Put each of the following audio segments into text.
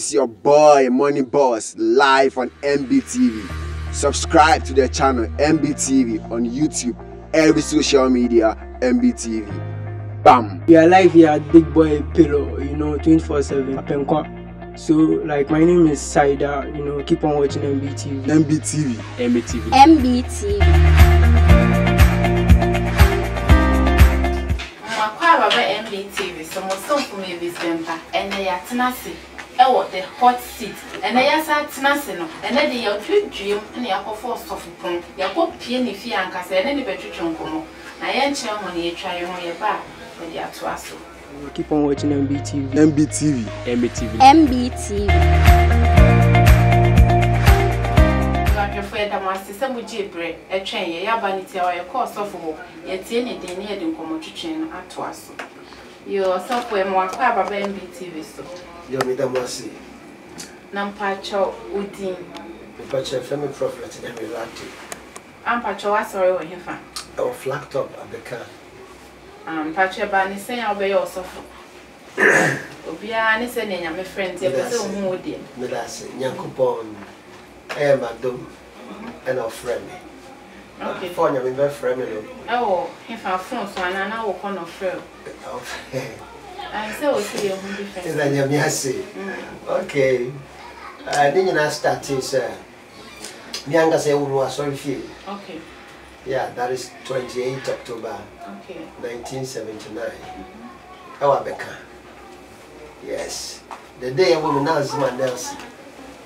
is your boy Money Boss live on MBTV. Subscribe to the channel MBTV on YouTube, every social media MBTV. Bam! We are live here at Big Boy Pillow, 24/7 Apenkwa. So like my name is Saida, keep on watching MBTV. MBTV. MBTV. MBTV. MBTV, so most of me is Bempa, and they are tenacity. The hot seat, and they are tenacity, and then they are good dream, and they are for soft pump. They are called peony fiancas, and any better chunkomo. I am chairman, you try on your back, but they are to us. Keep on watching MBTV. MBTV. MBTV. MBTV. Some with Jibre, a train, a vanity or a course of war, yet any day near the commodition at Twasso. Your software more clever than MBTV. So, your Midamasi Nampacho Udin. But your family prophet and relative. I'm Pacho, sorry, or him. Or flat top at the car. Pacho Bani say I'll be your sofa. Obia, sending my friends, you were so moody. Medasi, Yankupon, I am a dome. And our friend. Okay. For you, my friend. Oh, if I phone so and I will call no friend. I say, see you different. Is that your Miasi? Okay. I didn't start this. Nyanga say, we were sorry for you. Okay. Yeah, that is 28 October. Okay. 1979. Our Becca. Yes. The day a woman has my Nelson.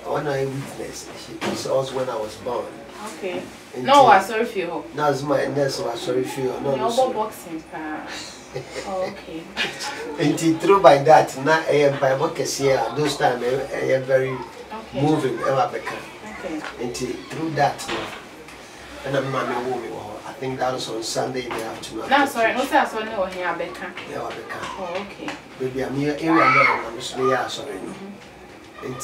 When I witnessed, she saw us when I was born. Okay. No, I sorry for you. That's my nurse was sorry for you. No, no boxing. Oh, okay. And through by that, now I am by workers here. Those times I am very moving. Okay. And through that, and I'm not a woman. I think that was on Sunday in the afternoon. No, sorry, no, sir, so no, here, Becca. Yeah, Becca. Oh, okay. Maybe I'm here, I'm sorry. And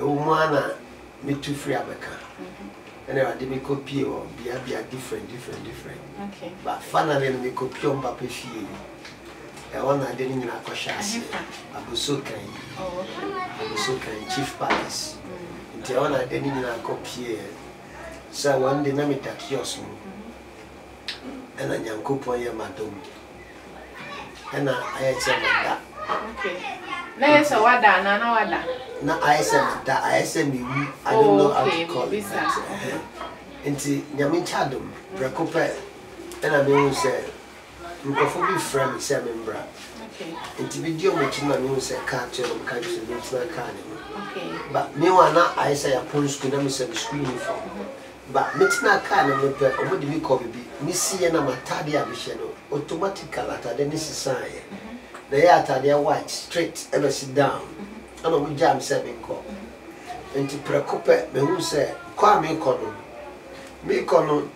a woman, me too free Abeka. And I did me copy or be a different. Okay. But finally, me copy on Papa Fee. I want I didn't in a Koshas. I was so kind. Oh, okay. I was so kind, Chief Palace. Until I didn't in a copy. So one day, I met a kiosk. And I am coupon, madam. And I had said that. Okay. Let's say what done, and what done. Now I said that I said me. I don't know how to call it. Into Yamin Chadum, Bracope, and I mean, say, Microphone friend, say, member. Okay. Into video, which I mean, say, catcher, country, it's not carnival. Okay. But me one, I say, a punch to them, say, the screen for. But it's not carnival, or what do we call it? Missy and Amatadia Bishano, automatically at the necessary. They are their white, straight, ever sit down. I know we jam 7 call. And to Precope, me who say, Kwame Cono. Me Cono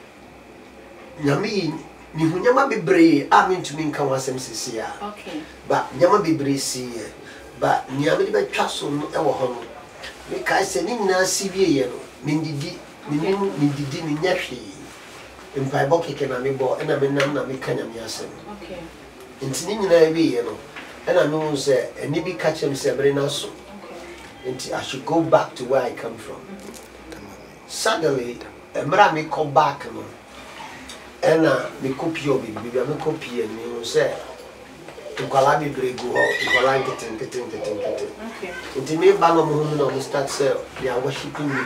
Yami, Nihunyama be brave, I mean to mean Kawasem Cia. Okay. But Yama be brave, see, but Yami be castle, our home. Because sending na severe, Mindidi, Minyashi. In Piboki can I be bought, and I mean, I'm a Kanyam Yasen. Okay. Into Nina, and I know say, and maybe catch him very nice. And I should go back to where I come from. Suddenly, a Mrami come back, and me copy of it, be a copy, and you say, to Kalabi Brego, to Kalanketin, okay. into me, Banam, on the start sale, they are worshipping me.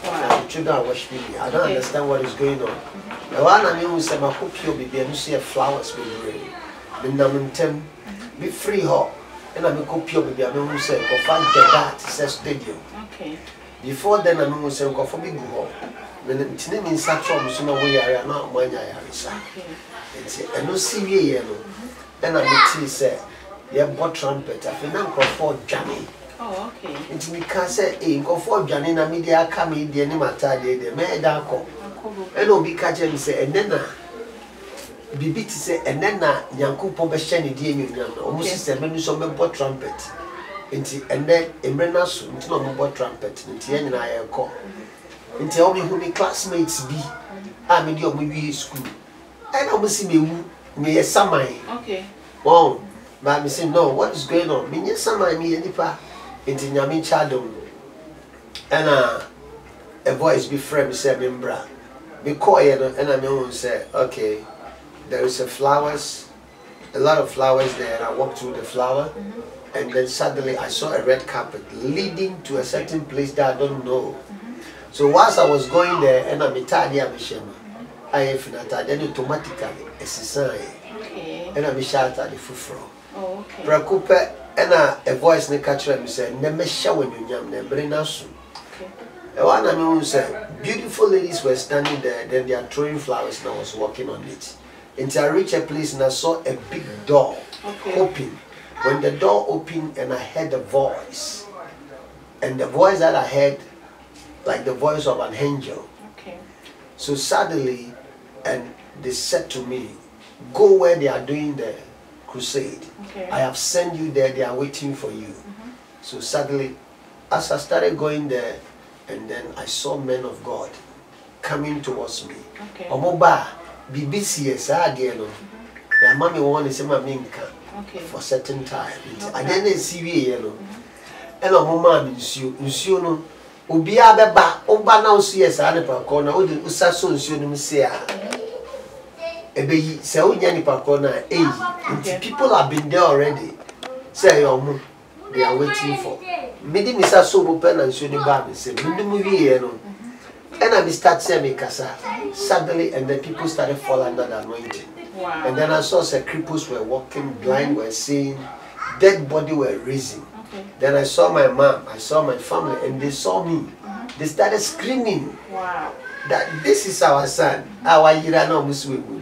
The children are worshipping me. I don't understand what is going on. The one I mean, say, my copy of it, and see flowers with rain. The be free her, and I'm a copy of the Amu say, or find the that says stadium. Okay. Before then, I'm going to say, go for big go. Then it's name in such a so way I am not when I am. And no see yellow. Then I'm a say, you bought trumpet. I feel now for Johnny. Oh, okay. It's me can say, eh, go for Johnny, and media come in the animata, the maid uncle. And no be catching say, and then. Bibi to say, and then Yanku Pobeshani dear, almost 7 so bought trumpet. And then a Brenas, until no bought trumpet, until and I call. Until me who my classmates be, I'm in your movie school. And I must see me a summer. Okay. Oh, but I say, no, what is going on? Me, yes, summer, me, and if Into Nyami Chadom. And a voice be friend said, Membra. Me call you and I mean say, okay, there is a lot of flowers there, and I walked through the flower, and then suddenly I saw a red carpet leading to a certain place that I don't know. So whilst I was going there, and I'm Italia Mishema, I have then automatically a sign, and I'm shot at the fufro. Oh, okay. Prakupe, and a voice in the catcher me said, Never show when you yam them, bring us. One I mean said, beautiful ladies were standing there, then they are throwing flowers, and I was walking on it. Until I reached a place and I saw a big door open. When the door opened and I heard a voice, and the voice that I heard, like the voice of an angel. Okay. So suddenly, and they said to me, go where they are doing the crusade. Okay. I have sent you there, they are waiting for you. So suddenly, as I started going there, and then I saw men of God coming towards me. Okay. Omoba, BBC, no. The mommy wanted to say my minka for certain time. I didn't see you, and a woman is you know, Ubia Beba, Oba now sees a corner, Usasun Sunumsia. Ebe say Yanipa corner, people have been there already. Say your they are waiting for. Midi Misa Sobo Pen and Sunibabi say, Mindu and I start saying Kasa suddenly, and then people started falling under the anointing. Wow. And then I saw some cripples were walking, blind were seeing, dead body were raising. Okay. Then I saw my mom, I saw my family, and they saw me. They started screaming. Wow. That this is our son, our Yirano Muswibu.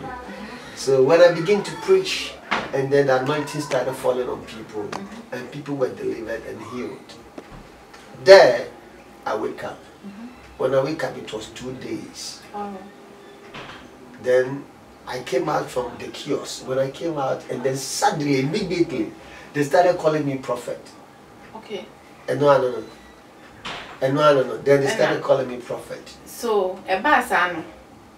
So when I began to preach, and then the anointing started falling on people, and people were delivered and healed. There, I wake up. When I wake up, it was 2 days. Oh. Then I came out from the kiosk. When I came out, and then suddenly, immediately, they started calling me prophet. Okay. And no. Then they started calling me prophet. So, a basano.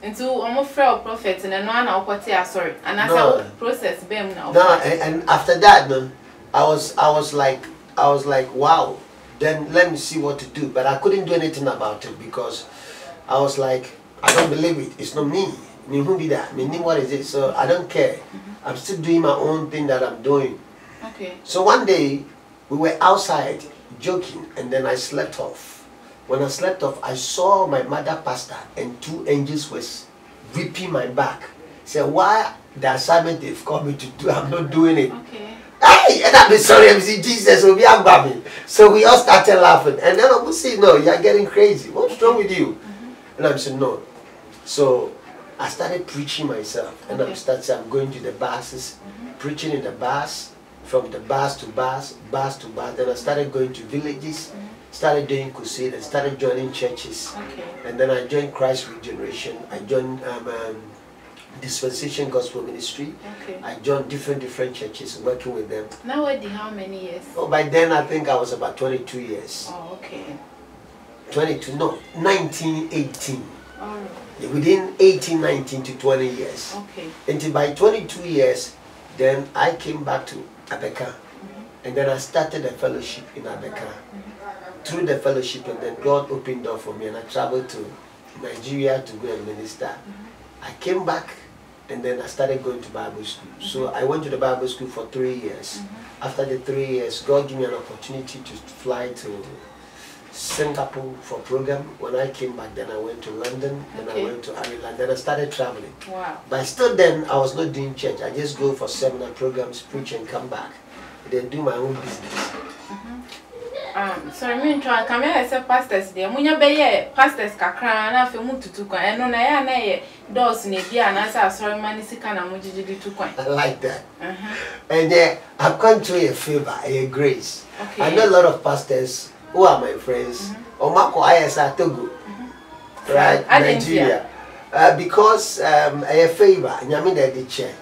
Into almost frail prophet and no one I'll sorry. And as I process them now. No, and after that, no, I was like, wow. Then let me see what to do. But I couldn't do anything about it because I was like, I don't believe it. It's not me. Me who be that? Me what is it? So I don't care. I'm still doing my own thing that I'm doing. Okay. So one day we were outside joking, and then I slept off. When I slept off, I saw my mother pastor and 2 angels was whipping my back. Said, why the assignment they've called me to do, I'm not doing it. Okay. Hey, and I'm sorry, MC Jesus will be angry. So we all started laughing. And then I would say, no, you're getting crazy. What's wrong with you? And I'm saying, no. So I started preaching myself. And I'm going to the buses, preaching in the bus, from the bus to bus, bus to bus. Then I started going to villages, started doing crusade, and started joining churches. Okay. And then I joined Christ Regeneration. I joined Dispensation Gospel Ministry. Okay. I joined different churches, working with them. Now, how many years? Oh, by then I think I was about 22 years. Oh, okay. 22, no, 1918. All right. Within 18, 19 to 20 years. Okay. Until by 22 years, then I came back to Abeka. And then I started a fellowship in Abeka. Through the fellowship, and then God opened door for me, and I traveled to Nigeria to go and minister. I came back, and then I started going to Bible school. So I went to the Bible school for 3 years. After the 3 years, God gave me an opportunity to fly to Singapore for program. When I came back, then I went to London, then I went to Ireland, then I started traveling. Wow. But still then, I was not doing church. I just go for seminar programs, preach and come back. Then do my own business. Sorry, me try come here say pastors there. Munya be ye pastors kakra na afi mu tutu kwan. Eno na ya na ye doors na bia na say sorry man sika na mu jijidi tu kwan. I like that. And I've gone through a favor, a grace. Okay. I know a lot of pastors who are my friends. Omako ISA Togo. Right? Nigeria. Because a favor, nyame de chair.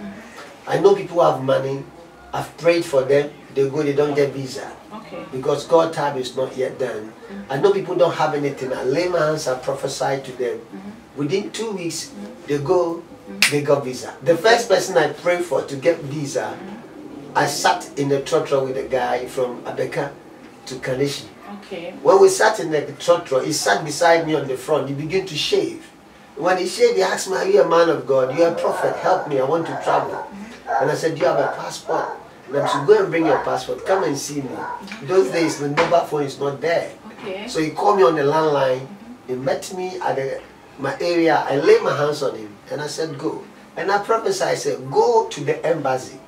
I know people who have money. I've prayed for them. They go, they don't get visa. Okay. Because God's time is not yet done. I know people don't have anything. I lay my hands, I prophesy to them. Within 2 weeks, they go, they got visa. The first person I prayed for to get visa, I sat in the trotro with a guy from Abeka. to Kanishi. Okay. When we sat in the trotro, he sat beside me on the front. He began to shave. When he shaved, he asked me, "Are you a man of God? You are a prophet. Help me. I want to travel." And I said, "Do you have a passport?" And I said, "Go and bring your passport. Come and see me." Those days, the mobile phone is not there. Okay. So he called me on the landline. He met me at my area. I laid my hands on him and I said, "Go." And I prophesied, I said, "Go to the embassy.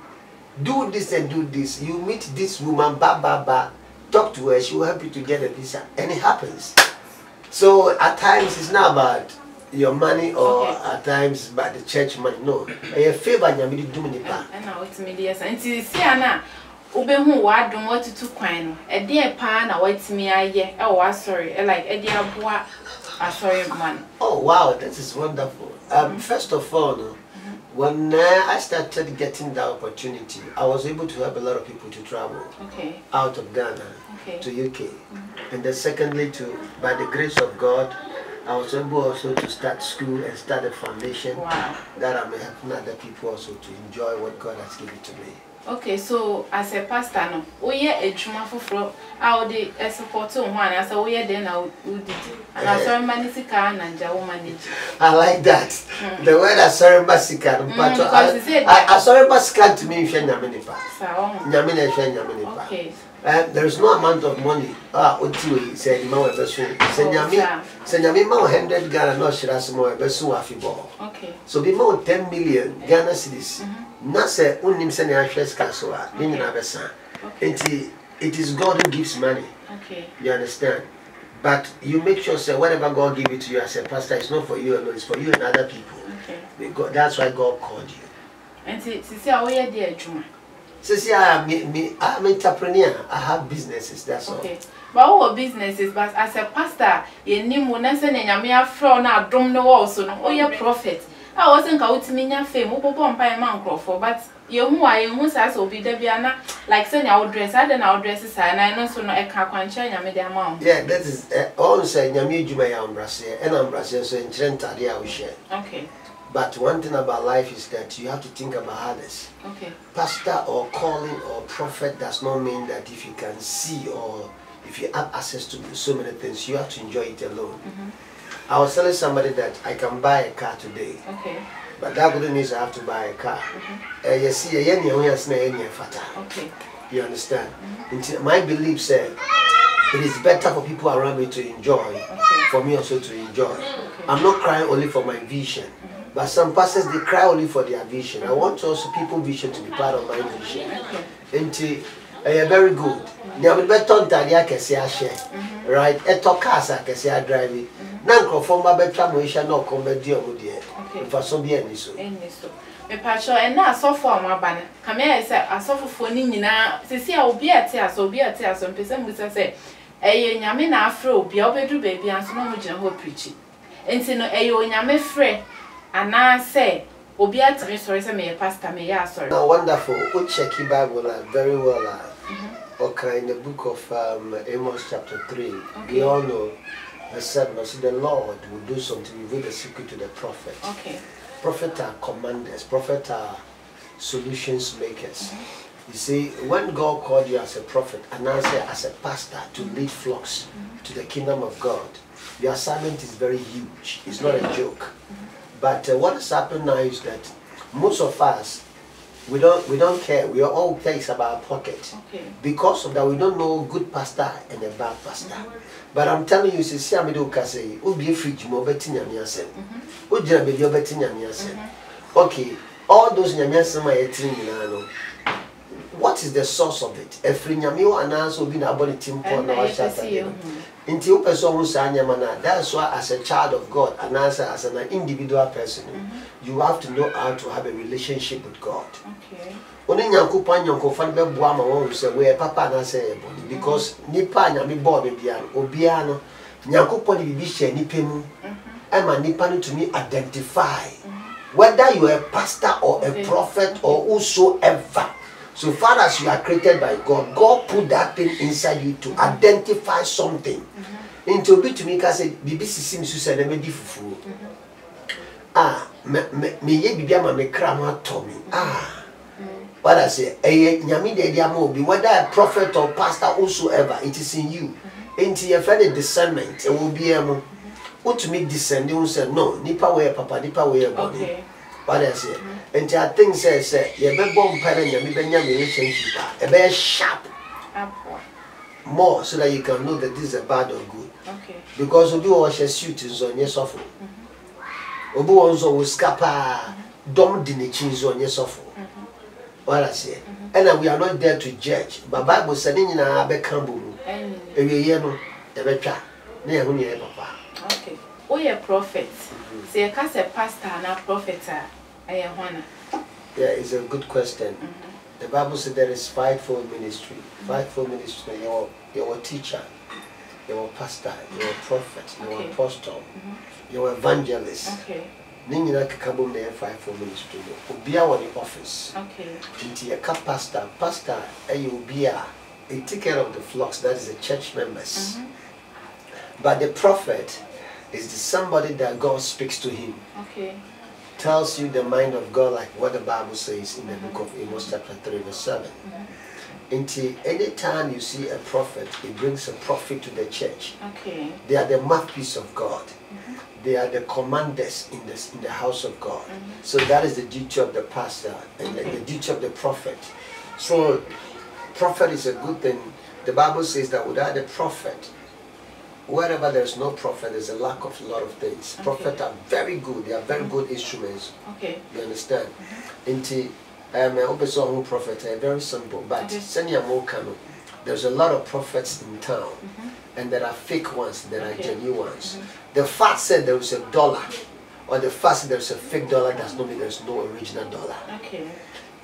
Do this and do this. You meet this woman, talk to her. She will help you to get a visa." And it happens. So at times it's not about your money or at times by the church money. No. A favor nyame di dum nipa. And now it's media. And see ana Ubehu wadum what to kwan. A dear pan or what's me aye. Oh, sorry. Like a dear boy. Sorry, man. Oh wow, that is wonderful. First of all, when I started getting the opportunity, I was able to help a lot of people to travel out of Ghana to UK. And then secondly, by the grace of God, I was able also to start school and start a foundation that I may help other people also to enjoy what God has given to me. Okay, so as a pastor, no, we are a juma for our day support one as a way then I would did. And I saw Manisika and Jaw manage. I like that. The word I saw Masika, but I saw Masika to me if you're Yaminipa. Okay. There is no amount of money. Oti said, "Mama, Bessu." Send me 100 Ghana, no Shirasmo, Bessu Afibor. Okay. So be more 10 million Ghana cedis. Nasa unim sene ashres kaswa. It is God who gives money. Okay. You understand? But you make sure say whatever God give it to you as a pastor, it's not for you alone, it's for you and other people. Okay. That's why God called you. And see how we are dear Juma. See, I'm an entrepreneur. I have businesses, that's all. Okay. But our businesses, but as a pastor, you need more than saying I'm a fraud now, don't know also, no, you're a prophet. I wasn't going to mean your fame, open by a man for, but you who I almost as will be Debiana, like saying our dress, I don't know dresses, and I know so no, I can't change a media amount. Yeah, that is all saying Yami Jumaya Brazil, and I'm Brazil, so in Trenta, they are share. Okay. But one thing about life is that you have to think about others. Okay. Pastor or calling or prophet does not mean that if you can see or if you have access to so many things, you have to enjoy it alone. I was telling somebody that I can buy a car today. Okay. But that wouldn't mean I have to buy a car. You see, okay. You understand? My belief said it is better for people around me to enjoy, for me also to enjoy. I'm not crying only for my vision. But some pastors, they cry only for their vision. I want also people's vision to be part of my vision. And very good. Right? A talkers I can say I drive it. Nanko from my bedroom, no comedy over there. For some years. Me pacho and now so for my banner. Come here, I said, I suffer for Nina. See, I will be a tear, so be a tear. Some person will say, "A yamina afro, be over to baby, and so much and hope preaching." And say, "No, a yame free." And I say, "Obia to me, sorry, me pastor, me ya sorry." Now, wonderful. We check the Bible very well. Okay, in the book of Amos chapter 3, we all know verse 7. So the Lord will do something, reveal the secret to the prophet. Okay. Prophets are commanders. Prophets are solutions makers. You see, when God called you as a prophet, and I say as a pastor to lead flocks to the kingdom of God, the assignment is very huge. It's not a joke. But what has happened now is that most of us, we don't care. We are all place about our pocket. Because of that, we don't know a good pastor and a bad pastor. But I'm telling you, see, I'm going to say, "Will be a fridge more betting yourself." Okay, all those nyamiasem are eating. What is the source of it? A free nyamio and also being a body team for now. Until person that's why as a child of God and as an individual person, you have to know how to have a relationship with God. Only Yankupan Yankofan Buama won't say where Papa and I say because Nipa Yami Bob Obiano Yankupon Bisha Nipemu Emma Nipanu to me identify whether you are a pastor or a prophet or whosoever. So far as you are created by God, God put that thing inside you to identify something. Into be to me, because BBC seems to say, "Me difufu." Me ye bibiama me krama Tommy. What I say, nyame de dia mo be whether a prophet or pastor whosoever, it is in you. Into your friend discernment, it will be able to me discern. You say no, nipa way papa, nipa way body. Okay. What I say, and I think say you be born parent, you be nyame relationship, a very sharp more so that you can know that this is a bad or good. Okay. Because obi wash a suit is on your sofa. Obi wonso will scapa dom di ne chinzo on your sofa. What I say, and we are not there to judge. But Bible said in a becambu. Okay. Oh, you're prophet. Say, a pastor and a prophet. Yeah, it's a good question. The Bible said there is fivefold ministry. Fivefold ministry. You're a teacher, you're a pastor, you're a prophet, you're an apostle, you're an evangelist. Okay. Nina Kakabum there fivefold ministry. Ubia on the office. Okay. Into a pastor, pastor, Ubia. He take care of the flocks, that is the church members. But the prophet is somebody that God speaks to him. Okay. Tells you the mind of God, like what the Bible says in the book of Amos chapter 3 verse 7. Until any time you see a prophet, he brings a prophet to the church. Okay. They are the mouthpiece of God. They are the commanders in the house of God. So that is the duty of the pastor and the duty of the prophet. So prophet is a good thing. The Bible says that without the prophet, wherever there's no prophet, there's a lack of a lot of things. Prophets are very good. They are very good instruments. Okay. You understand? Until prophet, very simple. But there's a lot of prophets in town, and there are fake ones, there are genuine ones. The fact said there is a dollar, or the fact said there's a fake dollar, does not mean there's no original dollar. Okay.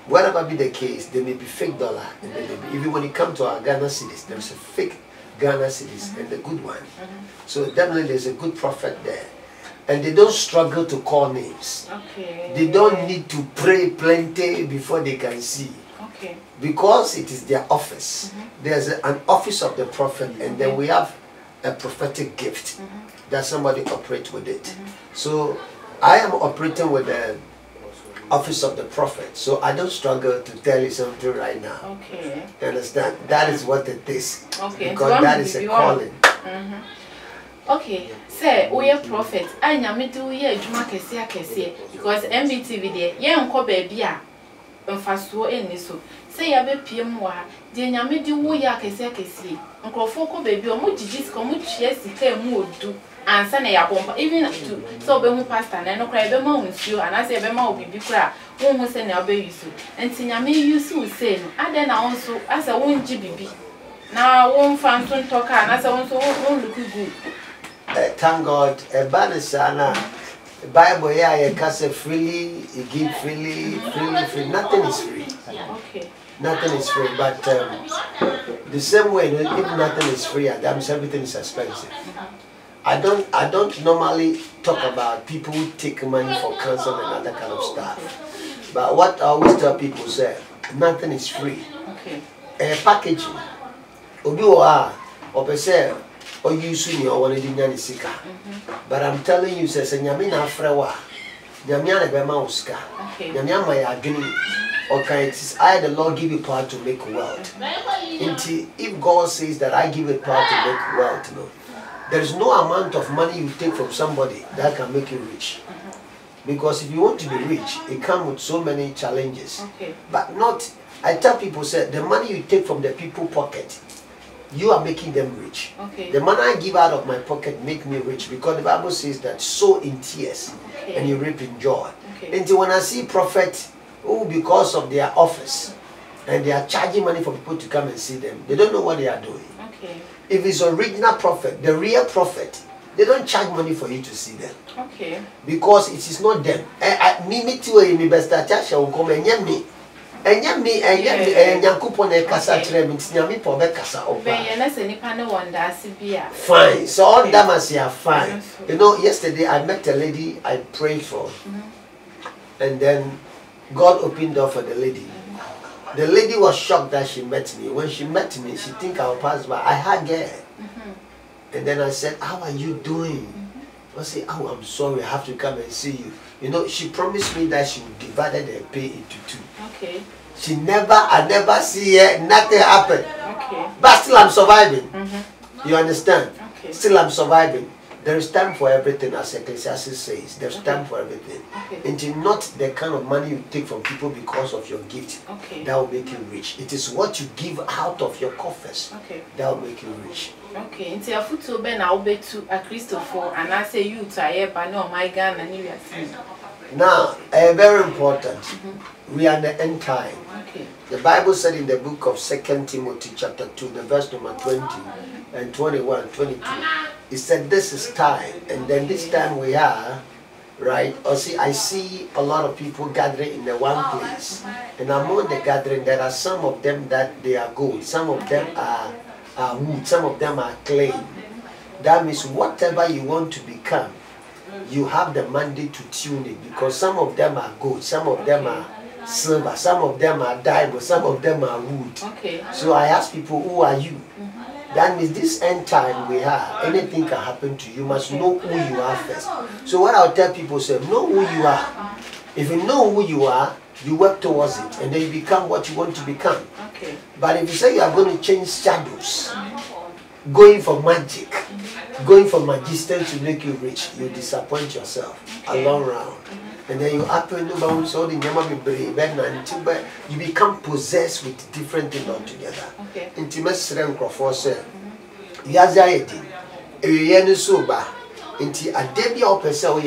Whatever be the case, there may be fake dollar, and there may be, even when it comes to our Ghana cities, there's a fake Ghana cities and the good one. So definitely there's a good prophet there. And they don't struggle to call names. Okay. They don't need to pray plenty before they can see. Okay. Because it is their office. There's an office of the prophet, and then we have a prophetic gift that somebody operates with it. So I am operating with the office of the prophet. So I don't struggle to tell you something right now. Okay. You understand? That is what it is. Okay. Because that is a calling. Okay. Say, we are prophet. I am me to ye juma kesi because MBTV there. Ye unko baby a mfaso eni so. Say ya be PM wa. De nyame di wo ya kesi. Nkrofo ko baby o mo jiji ko mo twie sika mu odu. Ansa na ya bomba even to so be hu pastor na no kra be ma hunsuo anase be ma obibi kra wo hu se na be yusu. Enti nyame yusu say no. Ade na won so asa won ji bibi. Na won fan ton toka anase won so won look good. Thank God, a banner, the Bible here, you can say freely, you give freely, free. Nothing is free. Okay. Nothing is free, but the same way, if nothing is free, that means everything is expensive. I don't normally talk about people who take money for cancer and other kind of stuff. But what I always tell people say, nothing is free. Okay. Packaging, obiwa, opese. Or you see or one in sika. But I'm telling you, says Nyamina Frewa, Nyamiana Bemauska, Nyama Yagini, okay, it is I the Lord give you power to make wealth. If God says that I give you power to make wealth, no, there is no amount of money you take from somebody that can make you rich. Because if you want to be rich, it comes with so many challenges. Okay. But not, I tell people, say the money you take from the people's pocket, you are making them rich. Okay. The money I give out of my pocket make me rich, because the Bible says that sow in tears and you reap in joy. Okay. Until when I see prophets who, because of their office and they are charging money for people to come and see them, they don't know what they are doing. Okay. If it's original prophet, the real prophet, they don't charge money for you to see them. Okay. Because it is not them. Me too, me best attach will come and me. And me and Yankupon Kasa Tremits, Yami Pobe Kasa Opa. Fine, so all damas are fine. You know, yesterday I met a lady I prayed for, and then God opened door for the lady. The lady was shocked that she met me. When she met me, she think I will pass by. I hugged her. And then I said, how are you doing? I say, oh, I'm sorry, I have to come and see you. You know, she promised me that she would divide her pay into 2. Okay. I never see her, nothing happened. Okay. But still I'm surviving. You understand? Okay. Still I'm surviving. There is time for everything, as Ecclesiastes says. There's time for everything. Okay. It is not the kind of money you take from people because of your gift that will make you rich. It is what you give out of your coffers that will make you rich. Okay. Into your foot to be now be to a Christopher and I say you to a but no my gun and you are now, very important. We are in the end time. Okay. The Bible said in the book of 2 Timothy chapter 2, the verse number 20 and 21, 22, it said this is time. And then this time we are, right? Or see, I see a lot of people gathering in the one place. And among the gathering, there are some of them that they are gold. Some of them are wood. Some of them are clay. That means whatever you want to become, you have the mandate to tune it. Because some of them are gold. Some of them are silver, some of them are diamond, some of them are wood. Okay. So I ask people, who are you? That means this end time we have, anything can happen to you. You must know who you are first. So what I'll tell people is, know who you are. If you know who you are, you work towards it, and then you become what you want to become. Okay. But if you say you are going to change shadows, going for magic, going for magicians to make you rich, you disappoint yourself a long round. And then you happen to bounce all the brave, you become possessed with different things altogether. Okay. Intimate Microphone said, Yazaidi, a yen soba, inti a debut or person,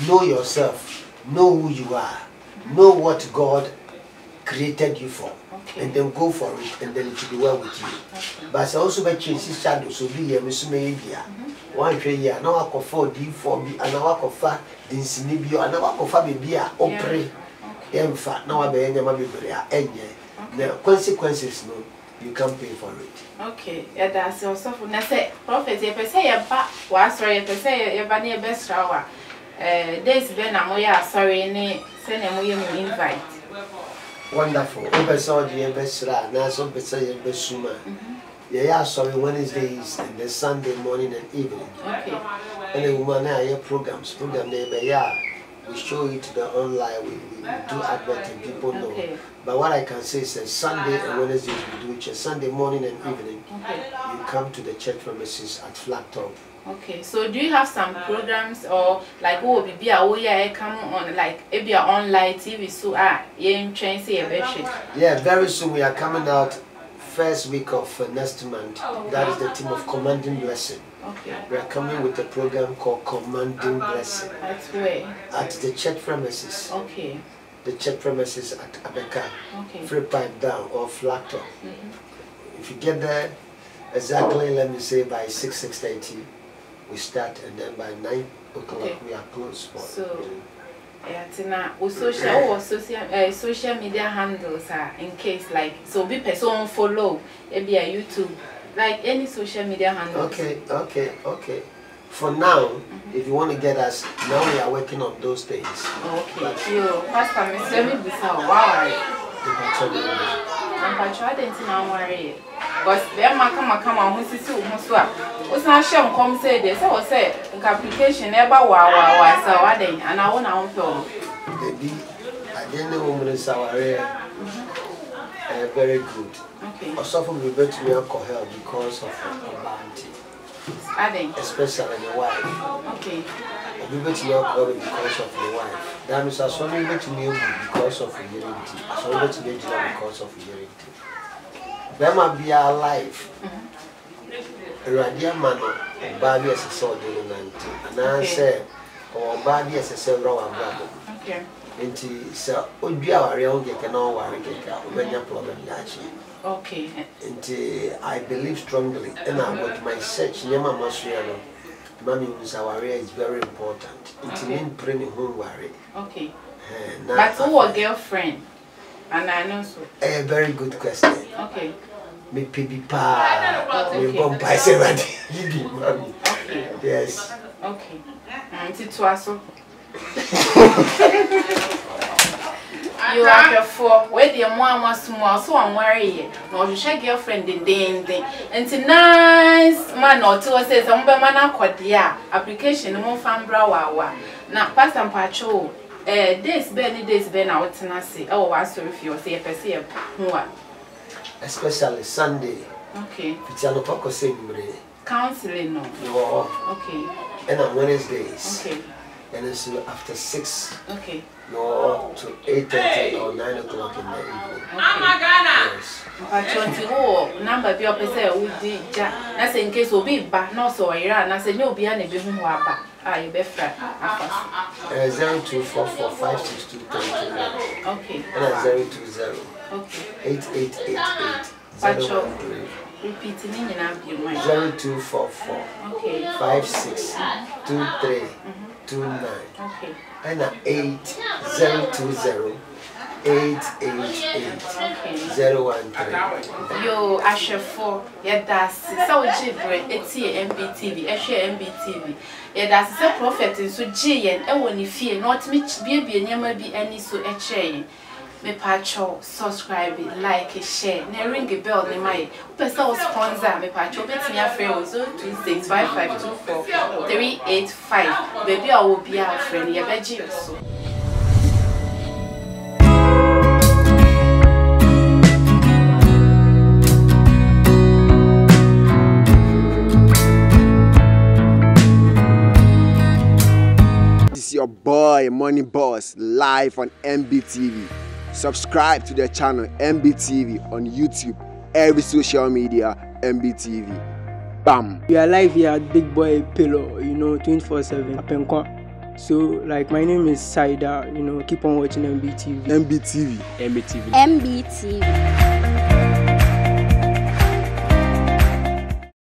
know yourself, know who you are, know what God created you for. And then go for it, and then it will be well with you. But I also be change shadows, so be a media. 1 year, now I could D4B, and now I could fat the Sinibio, and now I could fab be a opera. In fact, now I be any mabibria, and the consequences, no, you can't pay for it. Okay, yeah, that's also for Nasa Prophet. If I say a back was sorry, if I say a bunny best hour, there's been a moya sorry, and send a moya invite. Wonderful. Obeso the Besra, Naso Besa Besuma. Yeah, sorry, Wednesdays and the Sunday morning and evening. Okay. And the woman I programs, program neighbor, yeah. We show it to the online, we do advert and people know. Okay. But what I can say is that Sunday and Wednesdays we do it, Sunday morning and evening. Okay. You come to the church premises at Flat Top. Okay, so do you have some programs or like what will be a come on like maybe online TV so train say a yeah, very soon we are coming out first week of next month. That is the team of Commanding Blessing. Okay. We are coming with a program called Commanding Blessing. That's where? At the church premises. Okay. The church premises at Abeka. Okay. Free pipe down or flat top. If you get there exactly, let me say by 6:30. We start, and then by 9 o'clock we are closed. So, yeah, social media handles are in case like so be person follow maybe a YouTube like any social media handles. Okay. For now, if you want to get us, now we are working on those things. Okay. Yo, Pastor, Mr. Bisa, why? I'm patrolling now, worry. But there, come on, who's this? What's not shown? Come say this. I was say, application never wow, so I didn't, and I want to know. Baby, I didn't know women is our very good. Okay. Also, we bet to me alcohol because of bounty. Especially the wife. Okay. We bet to me alcohol because of the wife. That means I saw me bet to me because of unity. I saw me bet to me because of unity. Them might be alive. Radia Mano, Babi as a soldier in 90. And I said, or Babi as a several brother. Okay. And so, would be our real get an hour when your problem. Okay. And I believe strongly, and I with my search, Yama Masriano, Mammy Musawaria is very important. It's in printing home worry. Okay. But who a girlfriend? And I know so. A very good question. Okay. Me pipi pa, me bomb by 70. Okay. Yes. Okay. It's also. You are for where the mama small so I'm worried. No, you share girlfriend the day. And it's nice man or two says, I'm by man aquadia application no fan brow. Now, Pastor and Pacho, days been out and I say, oh, I saw if you say a person more. Especially Sunday. Okay. It's a local same Counseling, no. Okay. And on Wednesdays. Okay. And it's after 6. Okay. No, to 8:30 or 9 o'clock in the evening. Yes. Pacho, number be up would be that's in case will be back, no so Iran. I said, you'll be any big one. You be friend. 0244562329. Okay. And 020 Okay. 8888 Pacho, 013. repeating in your 0244 Okay. 562329. Okay. And 8020 888 013. Yo, Asher 4, yeah, that's so gibbering. It's here MBTV, MBTV. Yeah, that's a prophet in so G and when you fear not much baby and never be any so a chain. Me pacho, subscribe, like, share, ne ring a bell, ne my person sponsor, me pacho, bet me a friend 0265524 385. Baby, I will be our friend, yeah, veggie so. This is your boy Money Boss live on MBTV. Subscribe to the channel MBTV on YouTube, every social media MBTV. Bam. We are live here at Big Boy Pillow, 24/7 Apenkwa. So like my name is Saida, keep on watching MBTV. MBTV. MBTV.